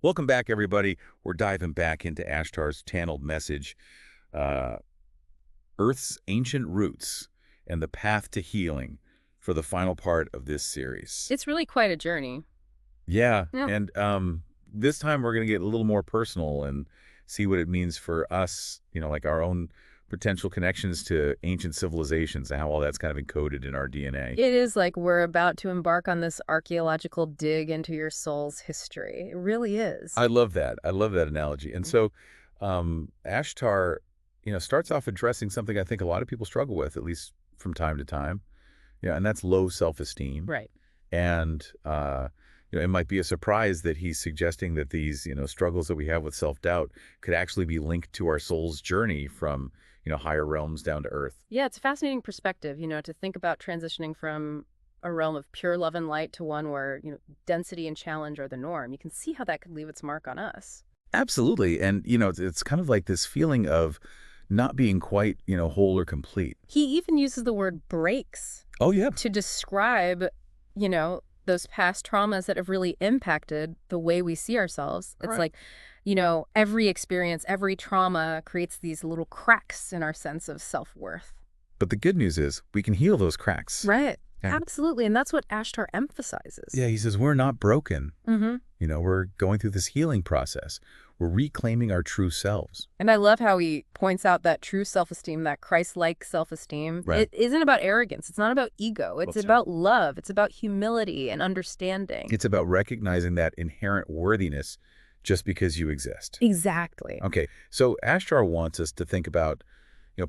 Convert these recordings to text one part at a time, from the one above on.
Welcome back, everybody. We're diving back into Ashtar's channeled message, uh, Earth's Ancient Roots and the Path to Healing for the final part of this series. It's really quite a journey. Yeah, Yeah. and this time we're going to get a little more personal and see what it means for us, like our own potential connections to ancient civilizations and how all that's kind of encoded in our DNA. It is like we're about to embark on this archaeological dig into your soul's history. It really is. I love that. I love that analogy. And so Ashtar, starts off addressing something I think a lot of people struggle with, at least from time to time. Yeah, and that's low self-esteem. Right. And, it might be a surprise that he's suggesting that these, struggles that we have with self-doubt could actually be linked to our soul's journey from, higher realms down to earth. Yeah, it's a fascinating perspective, to think about transitioning from a realm of pure love and light to one where, density and challenge are the norm. You can see how that could leave its mark on us. Absolutely. And, it's kind of like this feeling of not being quite, whole or complete. He even uses the word breaks Oh, yeah. to describe, those past traumas that have really impacted the way we see ourselves. It's Right. like, every experience, every trauma creates these little cracks in our sense of self-worth. But the good news is we can heal those cracks. Right. Yeah. Absolutely. And that's what Ashtar emphasizes. Yeah, he says we're not broken. Mm-hmm. We're going through this healing process. We're reclaiming our true selves. And I love how he points out that true self-esteem, that Christ-like self-esteem, Right. it isn't about arrogance. It's not about ego. It's Well, about love. It's about humility and understanding. It's about recognizing that inherent worthiness just because you exist. Exactly. Okay, so Ashtar wants us to think about,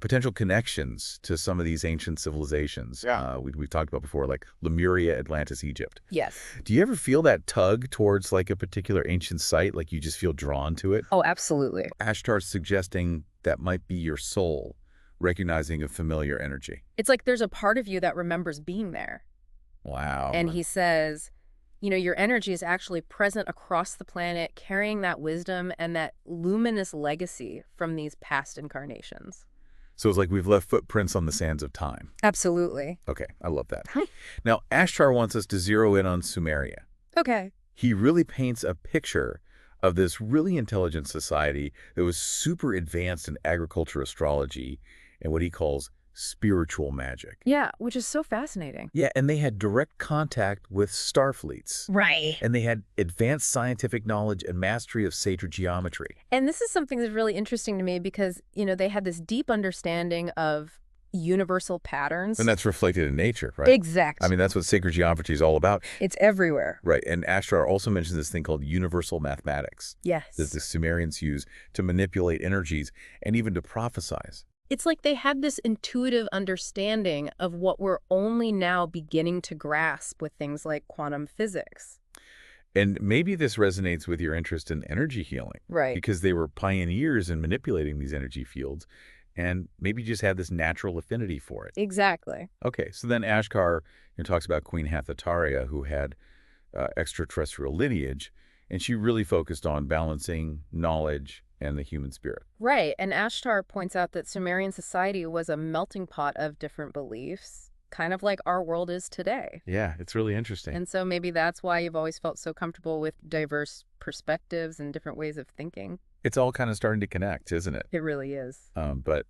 potential connections to some of these ancient civilizations. Yeah. We've talked about before, like Lemuria, Atlantis, Egypt. Yes. Do you ever feel that tug towards like a particular ancient site, like you just feel drawn to it? Oh, absolutely. Ashtar's suggesting that might be your soul recognizing a familiar energy. It's like there's a part of you that remembers being there. Wow. And he says, your energy is actually present across the planet, carrying that wisdom and that luminous legacy from these past incarnations. So it's like we've left footprints on the sands of time. Absolutely. Okay, I love that. Hi. Now, Ashtar wants us to zero in on Sumeria. Okay. He really paints a picture of this really intelligent society that was super advanced in agriculture, astrology, and what he calls spiritual magic. Yeah, which is so fascinating. Yeah, and they had direct contact with star fleets. Right. And they had advanced scientific knowledge and mastery of sacred geometry. And this is something that's really interesting to me because, they had this deep understanding of universal patterns. And that's reflected in nature, right? Exactly. I mean, that's what sacred geometry is all about. It's everywhere. Right, and Ashtar also mentions this thing called universal mathematics Yes. that the Sumerians use to manipulate energies and even to prophesize. It's like they had this intuitive understanding of what we're only now beginning to grasp with things like quantum physics. And maybe this resonates with your interest in energy healing. Right. Because they were pioneers in manipulating these energy fields, and maybe just had this natural affinity for it. Exactly. Okay, so then Ashtar talks about Queen Hathataria, who had extraterrestrial lineage, and she really focused on balancing knowledge and the human spirit. Right. And Ashtar points out that Sumerian society was a melting pot of different beliefs, kind of like our world is today. Yeah, it's really interesting. And so maybe that's why you've always felt so comfortable with diverse perspectives and different ways of thinking. It's all kind of starting to connect, isn't it? It really is. But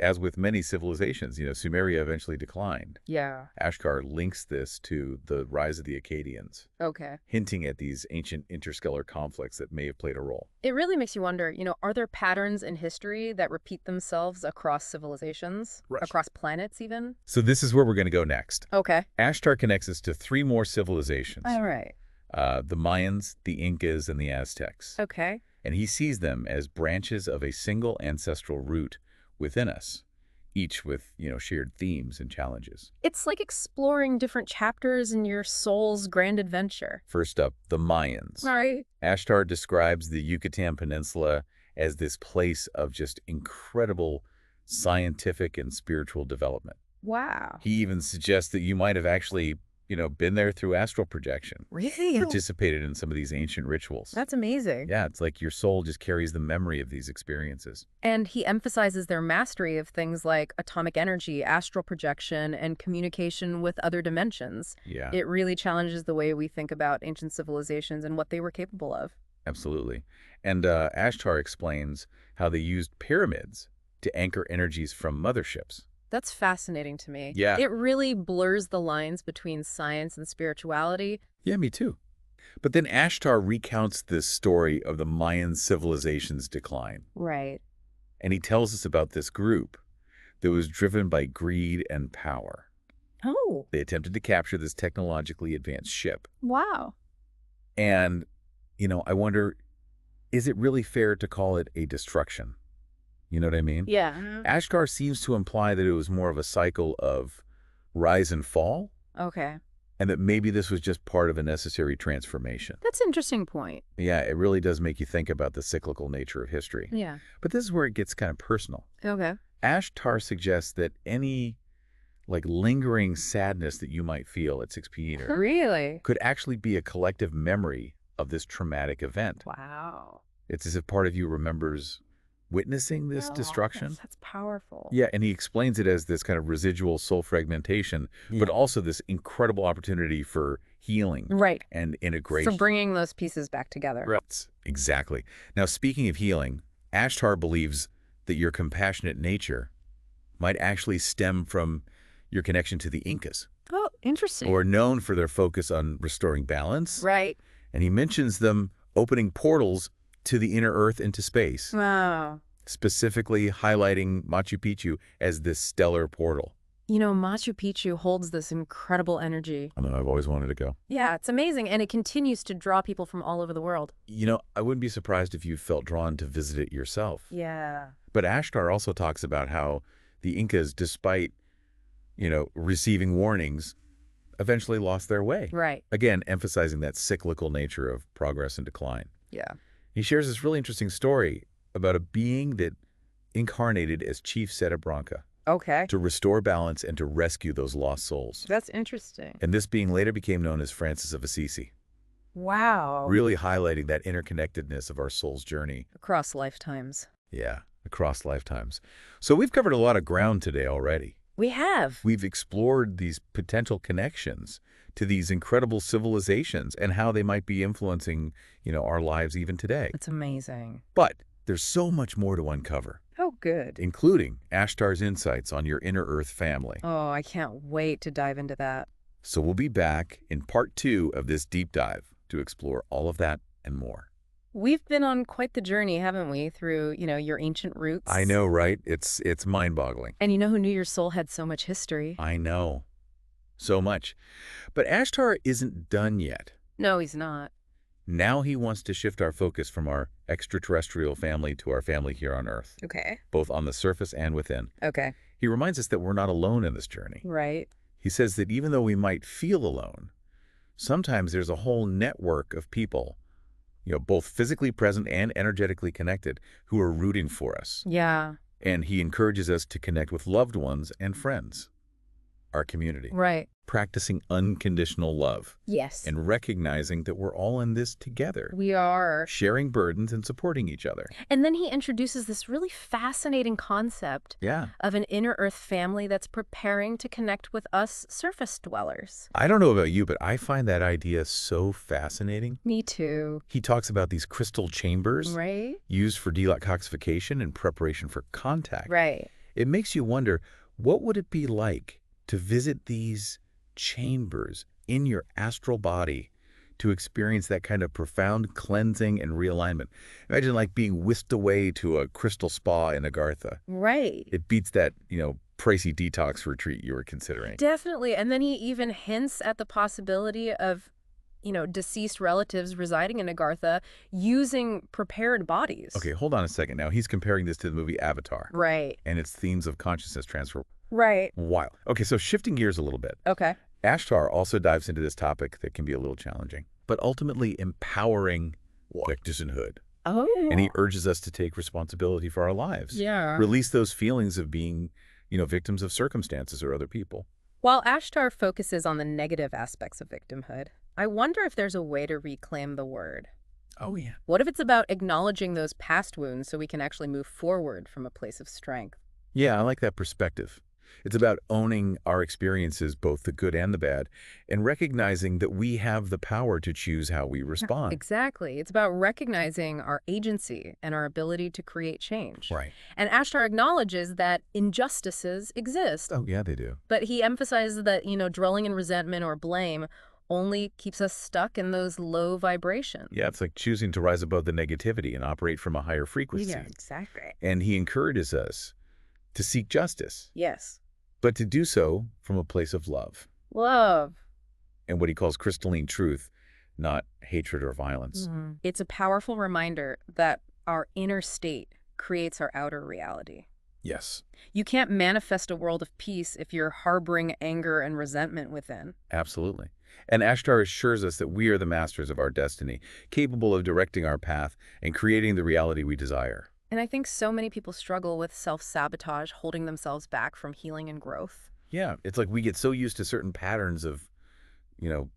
as with many civilizations, Sumeria eventually declined. Yeah. Ashtar links this to the rise of the Akkadians, Okay. hinting at these ancient interstellar conflicts that may have played a role. It really makes you wonder, are there patterns in history that repeat themselves across civilizations, Right. across planets even? So this is where we're going to go next. Okay. Ashtar connects us to three more civilizations. All right. The Mayans, the Incas, and the Aztecs. Okay. And he sees them as branches of a single ancestral root within us, each with, shared themes and challenges. It's like exploring different chapters in your soul's grand adventure. First up, the Mayans. All right. Ashtar describes the Yucatan Peninsula as this place of just incredible scientific and spiritual development. Wow. He even suggests that you might have actually, been there through astral projection, Really? participated in some of these ancient rituals. That's amazing. Yeah, it's like your soul just carries the memory of these experiences. And he emphasizes their mastery of things like atomic energy, astral projection, and communication with other dimensions. Yeah. It really challenges the way we think about ancient civilizations and what they were capable of. Absolutely. And Ashtar explains how they used pyramids to anchor energies from motherships. That's fascinating to me. Yeah. It really blurs the lines between science and spirituality. Yeah, me too. But then Ashtar recounts this story of the Mayan civilization's decline. Right. And he tells us about this group that was driven by greed and power. Oh, They attempted to capture this technologically advanced ship. wow. And, I wonder, is it really fair to call it a destruction? You know what I mean? Yeah. Ashtar seems to imply that it was more of a cycle of rise and fall, Okay. and that maybe this was just part of a necessary transformation. That's an interesting point. Yeah, it really does make you think about the cyclical nature of history. Yeah. But this is where it gets kind of personal. Okay. Ashtar suggests that any lingering sadness that you might feel at 6 p.m. Really? could actually be a collective memory of this traumatic event. Wow. It's as if part of you remembers witnessing this Oh, destruction. That's powerful. Yeah, and he explains it as this kind of residual soul fragmentation, but also this incredible opportunity for healing Right. and integration. For bringing those pieces back together. Right. Exactly. Now, speaking of healing, Ashtar believes that your compassionate nature might actually stem from your connection to the Incas, Oh, interesting. who are known for their focus on restoring balance. Right. And he mentions them opening portals to the inner earth into space, Wow. specifically highlighting Machu Picchu as this stellar portal. Machu Picchu holds this incredible energy. I know, I've always wanted to go. Yeah, it's amazing. And it continues to draw people from all over the world. I wouldn't be surprised if you felt drawn to visit it yourself. Yeah. But Ashtar also talks about how the Incas, despite, receiving warnings, eventually lost their way. Right. Again, emphasizing that cyclical nature of progress and decline. Yeah. He shares this really interesting story about a being that incarnated as Chief Seta Branca Okay. to restore balance and to rescue those lost souls. That's interesting. And this being later became known as Francis of Assisi, Wow. really highlighting that interconnectedness of our soul's journey. Across lifetimes. Yeah, across lifetimes. So we've covered a lot of ground today already. We have. We've explored these potential connections to these incredible civilizations and how they might be influencing, our lives even today. It's amazing. But there's so much more to uncover, Oh, good. including Ashtar's insights on your inner Earth family. Oh, I can't wait to dive into that. So we'll be back in part 2 of this deep dive to explore all of that and more. We've been on quite the journey, haven't we, through, your ancient roots. I know, right? It's mind-boggling. And who knew your soul had so much history? I know. So much. But Ashtar isn't done yet. No, he's not. Now he wants to shift our focus from our extraterrestrial family to our family here on Earth, Okay. both on the surface and within. Okay. He reminds us that we're not alone in this journey. Right. He says that even though we might feel alone, sometimes there's a whole network of people, both physically present and energetically connected, who are rooting for us. Yeah. And he encourages us to connect with loved ones and friends, our community, Right. practicing unconditional love Yes. and recognizing that we're all in this together, We are. sharing burdens and supporting each other. And then he introduces this really fascinating concept Yeah. of an inner Earth family that's preparing to connect with us surface dwellers. I don't know about you, but I find that idea so fascinating. Me too. He talks about these crystal chambers Right? used for detoxification and preparation for contact. Right. It makes you wonder, what would it be like to visit these chambers in your astral body to experience that kind of profound cleansing and realignment? Imagine being whisked away to a crystal spa in Agartha. Right. It beats that, pricey detox retreat you were considering. Definitely. And then he even hints at the possibility of, deceased relatives residing in Agartha using prepared bodies. Okay, hold on a second now. He's comparing this to the movie Avatar Right. and its themes of consciousness transfer. Right. Wild. Okay, so shifting gears a little bit. Okay. Ashtar also dives into this topic that can be a little challenging, but ultimately empowering victimhood. Oh. And he urges us to take responsibility for our lives. Yeah. Release those feelings of being, victims of circumstances or other people. While Ashtar focuses on the negative aspects of victimhood, I wonder if there's a way to reclaim the word. Oh, yeah. What if it's about acknowledging those past wounds so we can actually move forward from a place of strength? Yeah, I like that perspective. It's about owning our experiences, both the good and the bad, and recognizing that we have the power to choose how we respond. Exactly. It's about recognizing our agency and our ability to create change. Right. And Ashtar acknowledges that injustices exist, Oh, yeah, they do. but he emphasizes that, dwelling in resentment or blame only keeps us stuck in those low vibrations. Yeah, it's like choosing to rise above the negativity and operate from a higher frequency. Yeah, exactly. And he encourages us to seek justice, Yes. but to do so from a place of love Love. and what he calls crystalline truth, not hatred or violence. It's a powerful reminder that our inner state creates our outer reality. Yes, You can't manifest a world of peace if you're harboring anger and resentment within. absolutely. And Ashtar assures us that we are the masters of our destiny, capable of directing our path and creating the reality we desire. And I think so many people struggle with self-sabotage, holding themselves back from healing and growth. Yeah, it's like we get so used to certain patterns of, you know,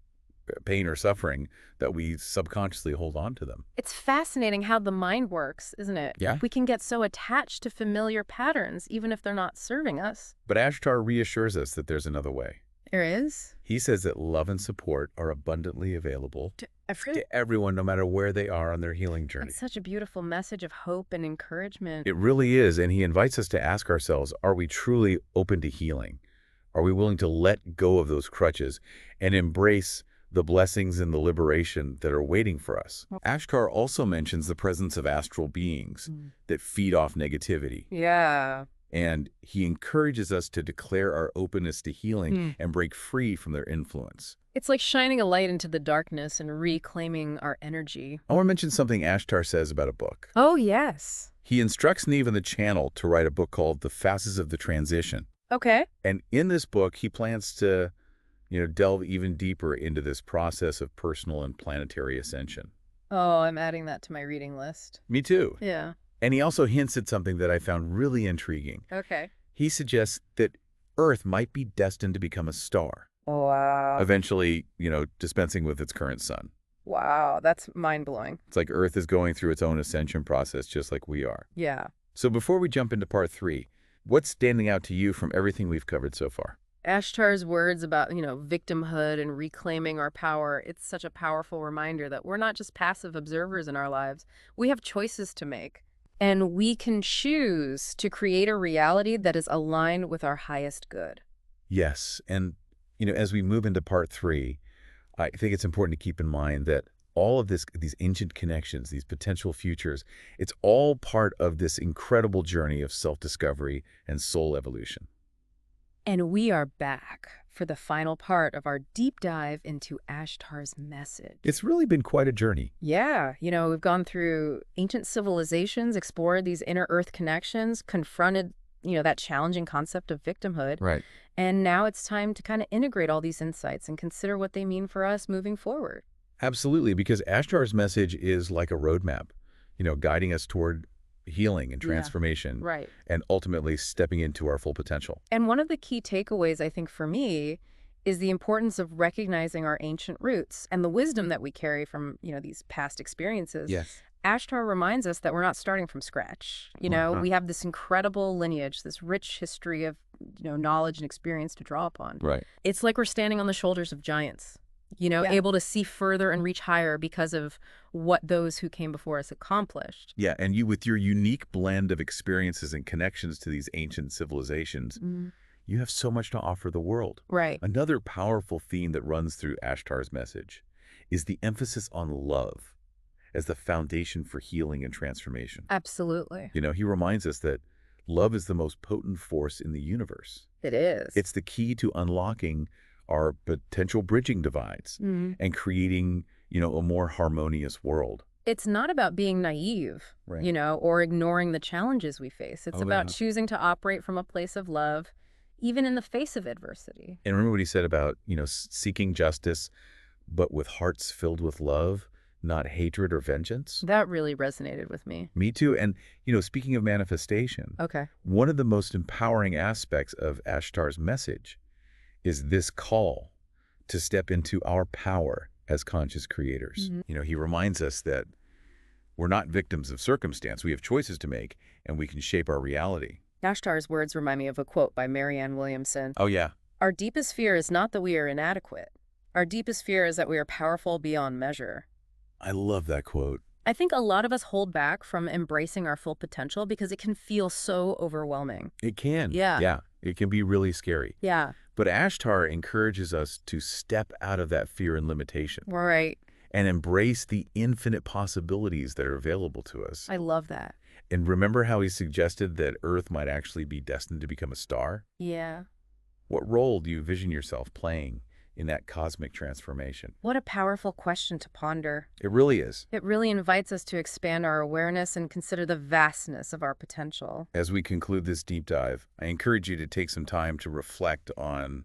pain or suffering that we subconsciously hold on to them. It's fascinating how the mind works, isn't it? Yeah. We can get so attached to familiar patterns, even if they're not serving us. But Ashtar reassures us that there's another way. There is? He says that love and support are abundantly available to everyone, no matter where they are on their healing journey. It's such a beautiful message of hope and encouragement. It really is, and he invites us to ask ourselves, are we truly open to healing? Are we willing to let go of those crutches and embrace the blessings and the liberation that are waiting for us? Ashtar also mentions the presence of astral beings that feed off negativity. Yeah. And he encourages us to declare our openness to healing and break free from their influence. It's like shining a light into the darkness and reclaiming our energy. I want to mention something Ashtar says about a book. Oh, yes. He instructs Neve and the channel to write a book called The Phases of the Transition. Okay. And in this book, he plans to, delve even deeper into this process of personal and planetary ascension. Oh, I'm adding that to my reading list. Me too. Yeah. And he also hints at something that I found really intriguing. Okay. He suggests that Earth might be destined to become a star, Wow. eventually, dispensing with its current sun. Wow, that's mind-blowing. It's like Earth is going through its own ascension process, just like we are. Yeah. So before we jump into part 3, what's standing out to you from everything we've covered so far? Ashtar's words about, victimhood and reclaiming our power, it's such a powerful reminder that we're not just passive observers in our lives. We have choices to make. And we can choose to create a reality that is aligned with our highest good. Yes. And, as we move into part 3, I think it's important to keep in mind that all of these ancient connections, these potential futures, it's all part of this incredible journey of self-discovery and soul evolution. And we are back for the final part of our deep dive into Ashtar's message. It's really been quite a journey. Yeah, we've gone through ancient civilizations, explored these inner earth connections, confronted, that challenging concept of victimhood. Right. And now it's time to kind of integrate all these insights and consider what they mean for us moving forward. Absolutely, because Ashtar's message is like a roadmap, guiding us toward healing and transformation, Right. and ultimately stepping into our full potential. And one of the key takeaways, I think, for me, is the importance of recognizing our ancient roots and the wisdom that we carry from, these past experiences. Yes. Ashtar reminds us that we're not starting from scratch. We have this incredible lineage, this rich history of, knowledge and experience to draw upon. Right. It's like we're standing on the shoulders of giants, able to see further and reach higher because of what those who came before us accomplished. Yeah, and you, with your unique blend of experiences and connections to these ancient civilizations, you have so much to offer the world. Right. Another powerful theme that runs through Ashtar's message is the emphasis on love as the foundation for healing and transformation. Absolutely. He reminds us that love is the most potent force in the universe. It is. It's the key to unlocking our potential bridging divides and creating, a more harmonious world. It's not about being naive, Right. Or ignoring the challenges we face. It's about choosing to operate from a place of love, even in the face of adversity. And remember what he said about, seeking justice, but with hearts filled with love, not hatred or vengeance? That really resonated with me. Me too. And, speaking of manifestation, Okay. one of the most empowering aspects of Ashtar's message is this call to step into our power as conscious creators. He reminds us that we're not victims of circumstance. We have choices to make, and we can shape our reality. Ashtar's words remind me of a quote by Marianne Williamson. Oh, yeah. Our deepest fear is not that we are inadequate. Our deepest fear is that we are powerful beyond measure. I love that quote. I think a lot of us hold back from embracing our full potential because it can feel so overwhelming. It can. Yeah. Yeah. It can be really scary. Yeah. But Ashtar encourages us to step out of that fear and limitation Right. and embrace the infinite possibilities that are available to us. I love that. And remember how he suggested that Earth might actually be destined to become a star? Yeah. What role do you vision yourself playing in that cosmic transformation? What a powerful question to ponder. It really is. It really invites us to expand our awareness and consider the vastness of our potential. As we conclude this deep dive, I encourage you to take some time to reflect on,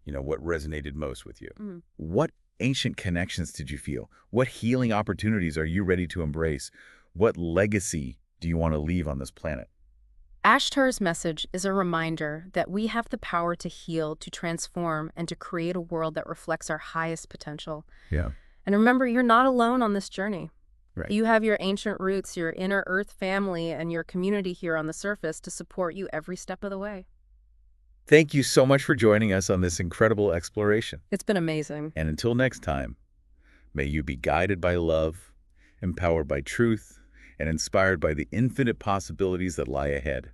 what resonated most with you. What ancient connections did you feel? What healing opportunities are you ready to embrace? What legacy do you want to leave on this planet? Ashtar's message is a reminder that we have the power to heal, to transform, and to create a world that reflects our highest potential. Yeah. And remember, you're not alone on this journey. Right. You have your ancient roots, your inner Earth family, and your community here on the surface to support you every step of the way. Thank you so much for joining us on this incredible exploration. It's been amazing. And until next time, may you be guided by love, empowered by truth, and inspired by the infinite possibilities that lie ahead.